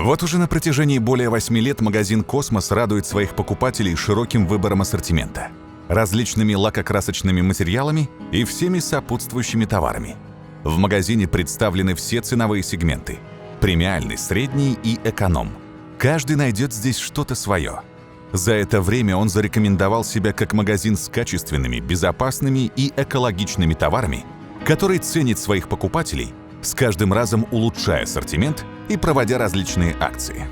Вот уже на протяжении более 8 лет магазин «Космос» радует своих покупателей широким выбором ассортимента, различными лакокрасочными материалами и всеми сопутствующими товарами. В магазине представлены все ценовые сегменты – премиальный, средний и эконом. Каждый найдет здесь что-то свое. За это время он зарекомендовал себя как магазин с качественными, безопасными и экологичными товарами, который ценит своих покупателей, с каждым разом улучшая ассортимент и проводя различные акции.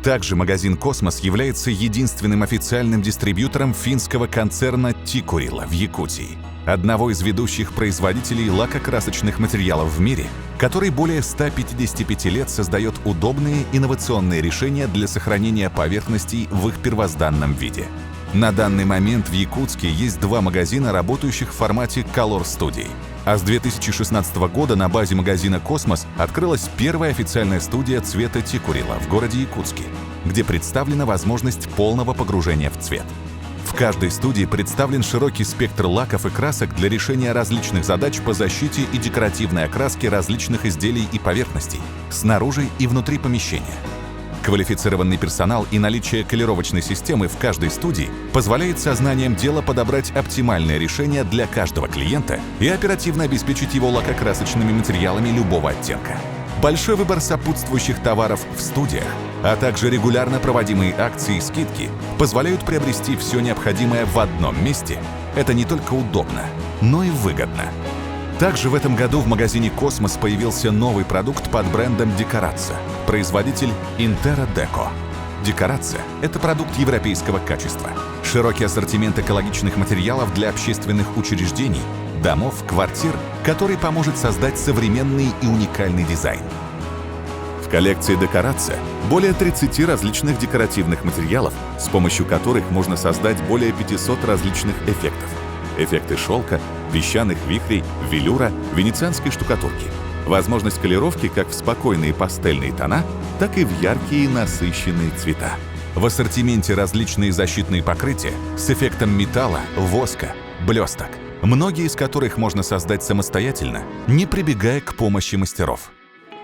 Также магазин «Космос» является единственным официальным дистрибьютором финского концерна «Tikkurila» в Якутии, одного из ведущих производителей лакокрасочных материалов в мире, который более 155 лет создает удобные инновационные решения для сохранения поверхностей в их первозданном виде. На данный момент в Якутске есть 2 магазина, работающих в формате Color Studio. А с 2016 года на базе магазина «Космос» открылась первая официальная студия цвета Tikkurila в городе Якутске, где представлена возможность полного погружения в цвет. В каждой студии представлен широкий спектр лаков и красок для решения различных задач по защите и декоративной окраске различных изделий и поверхностей, снаружи и внутри помещения. Квалифицированный персонал и наличие колировочной системы в каждой студии позволяет сознанием дела подобрать оптимальное решение для каждого клиента и оперативно обеспечить его лакокрасочными материалами любого оттенка. Большой выбор сопутствующих товаров в студиях, а также регулярно проводимые акции и скидки позволяют приобрести все необходимое в одном месте. Это не только удобно, но и выгодно. Также в этом году в магазине «Космос» появился новый продукт под брендом Decoratsa, производитель Intera Deco. Decoratsa – это продукт европейского качества. Широкий ассортимент экологичных материалов для общественных учреждений, домов, квартир, который поможет создать современный и уникальный дизайн. В коллекции Decoratsa более 30 различных декоративных материалов, с помощью которых можно создать более 500 различных эффектов. Эффекты шелка, песчаных вихрей, велюра, венецианской штукатурки. Возможность колировки как в спокойные пастельные тона, так и в яркие насыщенные цвета. В ассортименте различные защитные покрытия с эффектом металла, воска, блесток, многие из которых можно создать самостоятельно, не прибегая к помощи мастеров.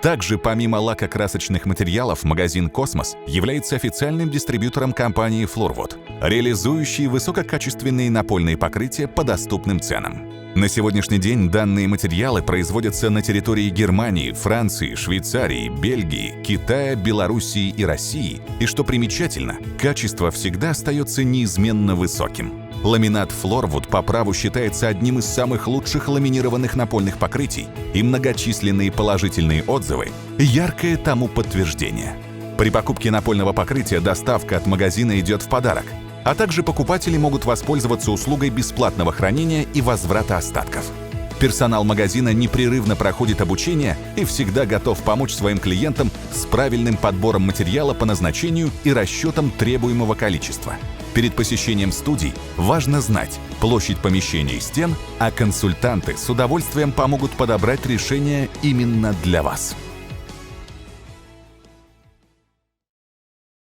Также, помимо лакокрасочных материалов, магазин «Космос» является официальным дистрибьютором компании Floorwood, реализующей высококачественные напольные покрытия по доступным ценам. На сегодняшний день данные материалы производятся на территории Германии, Франции, Швейцарии, Бельгии, Китая, Белоруссии и России. И что примечательно, качество всегда остается неизменно высоким. Ламинат Floorwood по праву считается одним из самых лучших ламинированных напольных покрытий, и многочисленные положительные отзывы – яркое тому подтверждение. При покупке напольного покрытия доставка от магазина идет в подарок, а также покупатели могут воспользоваться услугой бесплатного хранения и возврата остатков. Персонал магазина непрерывно проходит обучение и всегда готов помочь своим клиентам с правильным подбором материала по назначению и расчетом требуемого количества. Перед посещением студий важно знать площадь помещения и стен, а консультанты с удовольствием помогут подобрать решение именно для вас.